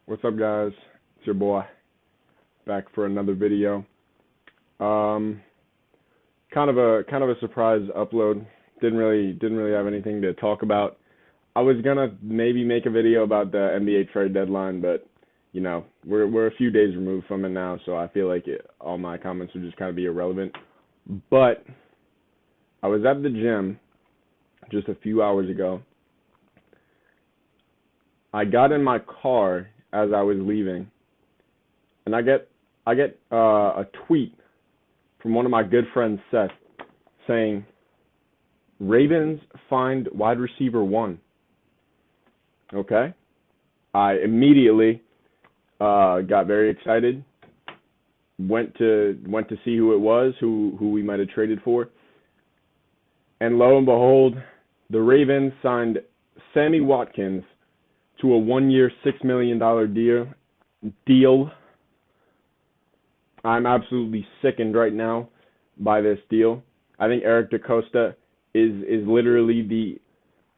What's up, guys? It's your boy back for another video. Kind of a surprise upload. Didn't really have anything to talk about. I was gonna maybe make a video about the NBA trade deadline, but you know we're a few days removed from it now, so I feel like all my comments would just kind of be irrelevant. But I was at the gym just a few hours ago. I got in my car as I was leaving, and I get a tweet from one of my good friends, Seth, saying, "Ravens find wide receiver 1." Okay, I immediately got very excited. Went to see who it was, who we might have traded for, and lo and behold, the Ravens signed Sammy Watkins to a 1-year, $6 million deal. I'm absolutely sickened right now by this deal. I think Eric DeCosta is literally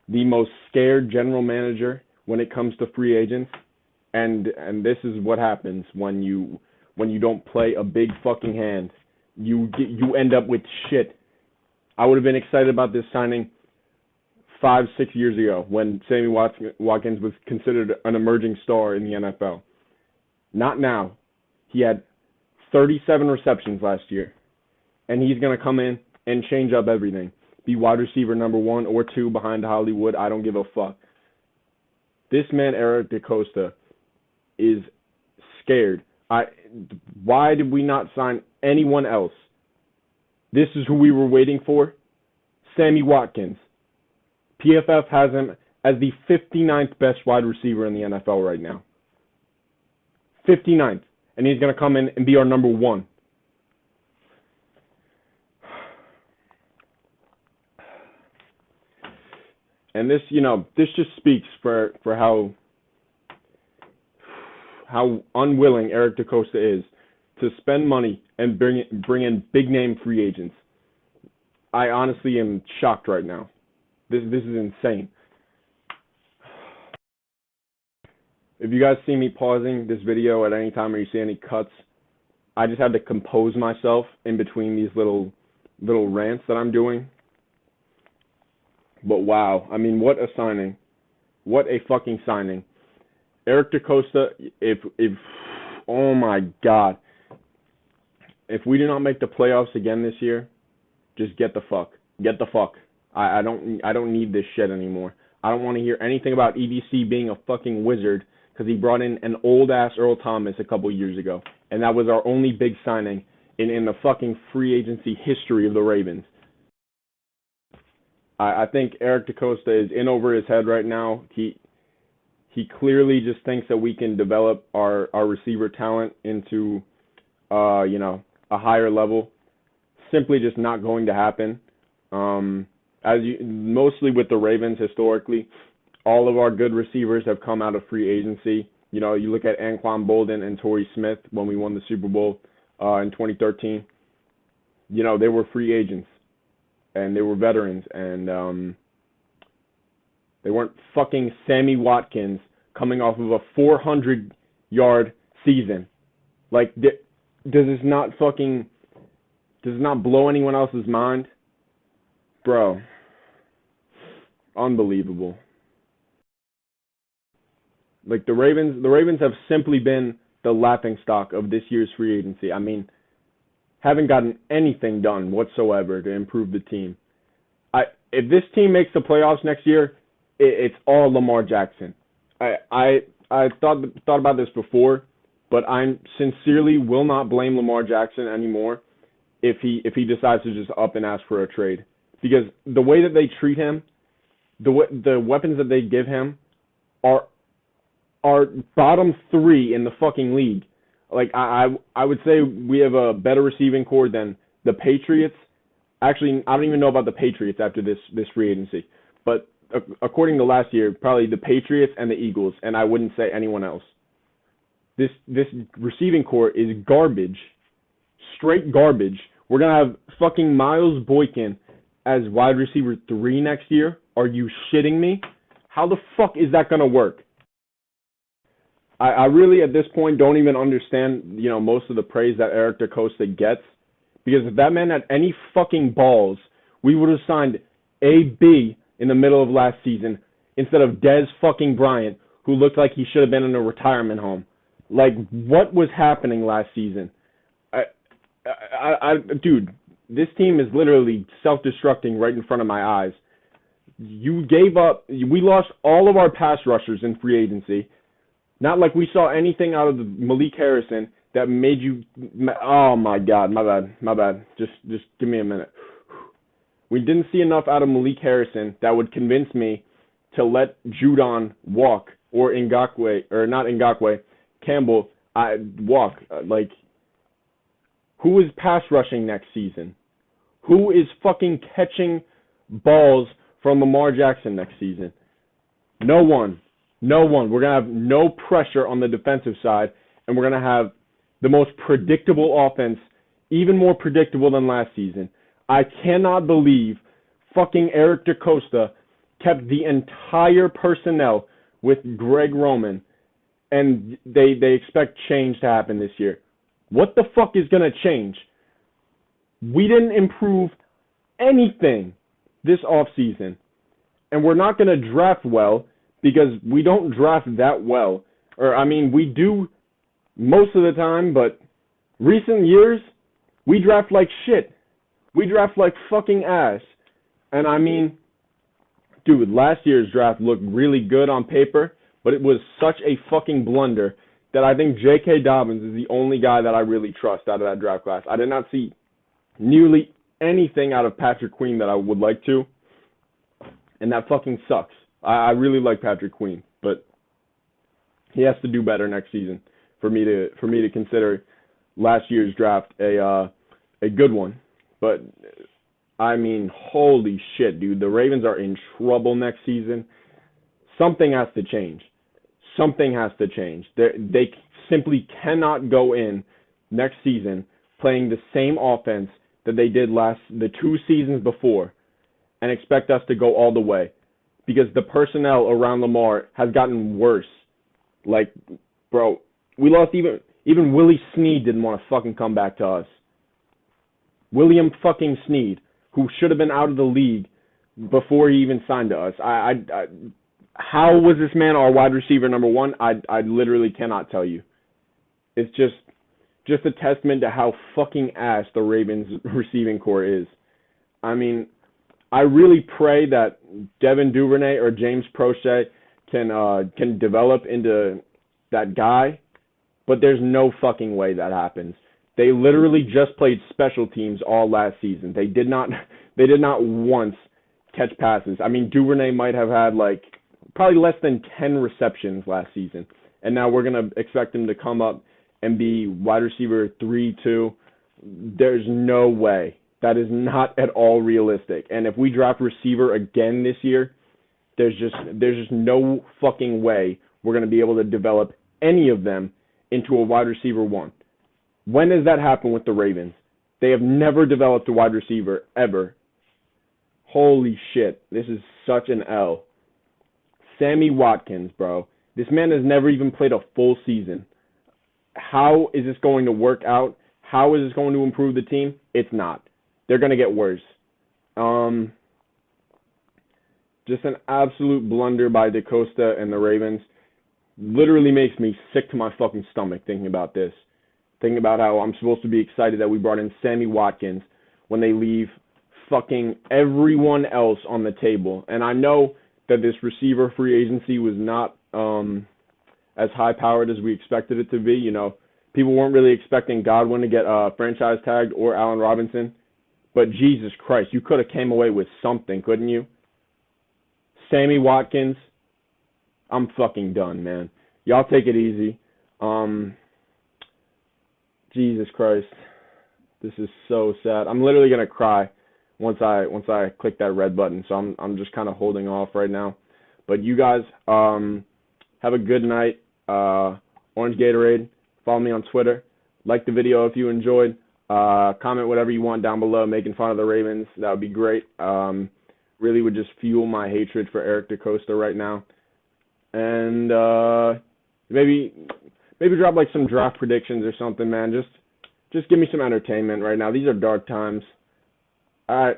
the most scared general manager when it comes to free agents, and this is what happens when you don't play a big fucking hand. You end up with shit. I would have been excited about this signing 5-6 years ago when Sammy Watkins was considered an emerging star in the NFL. Not now. He had 37 receptions last year, and he's going to come in and change up everything. Be wide receiver number 1 or 2 behind Hollywood. I don't give a fuck. This man, Eric DeCosta, is scared. Why did we not sign anyone else? This is who we were waiting for. Sammy Watkins. PFF has him as the 59th best wide receiver in the NFL right now. 59th. And he's going to come in and be our number 1. And this just speaks for how unwilling Eric DeCosta is to spend money and bring in big name free agents. I honestly am shocked right now. This is insane. If you guys see me pausing this video at any time or you see any cuts, I just had to compose myself in between these little rants that I'm doing. But wow, I mean, what a signing. What a fucking signing. Eric DeCosta, if oh my God. If we do not make the playoffs again this year, just get the fuck. Get the fuck. I don't need this shit anymore. I don't want to hear anything about EDC being a fucking wizard because he brought in an old-ass Earl Thomas a couple years ago, and that was our only big signing in the fucking free agency history of the Ravens. I think Eric DeCosta is in over his head right now. He clearly just thinks that we can develop our receiver talent into a higher level. Simply just not going to happen. Mostly with the Ravens historically, all of our good receivers have come out of free agency. You know, you look at Anquan Bolden and Torrey Smith when we won the Super Bowl in 2013. You know, they were free agents and they were veterans, and they weren't fucking Sammy Watkins coming off of a 400-yard season. Like, does this not blow anyone else's mind? Bro, unbelievable. Like, the Ravens have simply been the laughingstock of this year's free agency. I mean, haven't gotten anything done whatsoever to improve the team. If this team makes the playoffs next year, it's all Lamar Jackson. I thought about this before, but I sincerely will not blame Lamar Jackson anymore if he decides to just up and ask for a trade. Because the way that they treat him, the weapons that they give him are bottom 3 in the fucking league. Like, I would say we have a better receiving core than the Patriots. Actually, I don't even know about the Patriots after this free agency. But according to last year, probably the Patriots and the Eagles, and I wouldn't say anyone else. This receiving core is garbage. Straight garbage. We're going to have fucking Miles Boykin as wide receiver 3 next year. Are you shitting me? How the fuck is that going to work? I really at this point don't even understand, most of the praise that Eric DaCosta gets. Because if that man had any fucking balls, we would have signed AB in the middle of last season instead of Dez fucking Bryant, who looked like he should have been in a retirement home. Like, what was happening last season? Dude, this team is literally self-destructing right in front of my eyes. You gave up. We lost all of our pass rushers in free agency. Not like we saw anything out of the Malik Harrison that made you. Oh my God, my bad. Just give me a minute. We didn't see enough out of Malik Harrison that would convince me to let Judon walk or Campbell walk. Who is pass rushing next season? Who is fucking catching balls from Lamar Jackson next season? No one. We're going to have no pressure on the defensive side, and we're going to have the most predictable offense, even more predictable than last season. I cannot believe fucking Eric DaCosta kept the entire personnel with Greg Roman, and they expect change to happen this year. What the fuck is going to change? We didn't improve anything this offseason, and we're not going to draft well because we don't draft that well. We do most of the time, but recent years, we draft like shit. We draft like fucking ass. And dude, last year's draft looked really good on paper, but it was such a fucking blunder that I think J.K. Dobbins is the only guy that I really trust out of that draft class. I did not see nearly anything out of Patrick Queen that I would like to, and that fucking sucks. I really like Patrick Queen, but he has to do better next season for me to consider last year's draft a good one. But holy shit, dude, the Ravens are in trouble next season. Something has to change. They simply cannot go in next season playing the same offense that they did the 2 seasons before and expect us to go all the way, because the personnel around Lamar has gotten worse. Like, bro, we lost even Willie Snead didn't want to fucking come back to us. William fucking Snead, who should have been out of the league before he even signed to us. How was this man our wide receiver number 1? I literally cannot tell you. It's just a testament to how fucking ass the Ravens receiving core is. I really pray that Devin Duvernay or James Prochet can develop into that guy, but there's no fucking way that happens. They literally just played special teams all last season. They did not once catch passes. Duvernay might have had probably less than 10 receptions last season, and now we're going to expect him to come up and be wide receiver 3-2. There's no way. That is not at all realistic. And if we draft receiver again this year, there's just no fucking way we're going to be able to develop any of them into a wide receiver 1. When has that happened with the Ravens? They have never developed a wide receiver, ever. Holy shit. This is such an L. Sammy Watkins, bro. This man has never even played a full season. How is this going to work out? How is this going to improve the team? It's not. They're going to get worse. Just an absolute blunder by DaCosta and the Ravens. Literally makes me sick to my fucking stomach thinking about this. Thinking about how I'm supposed to be excited that we brought in Sammy Watkins when they leave fucking everyone else on the table. And I know that this receiver free agency was not as high-powered as we expected it to be. People weren't really expecting Godwin to get franchise tagged or Allen Robinson. But Jesus Christ, you could have came away with something, couldn't you? Sammy Watkins, I'm fucking done, man. Y'all take it easy. Jesus Christ, this is so sad. I'm literally gonna cry once I click that red button. So I'm just kind of holding off right now. But you guys have a good night. Orange Gatorade. Follow me on Twitter. Like the video if you enjoyed. Comment whatever you want down below, making fun of the Ravens. That would be great. Really would just fuel my hatred for Eric DaCosta right now. And Maybe drop like some draft predictions or something, man. Just give me some entertainment right now. These are dark times. All right.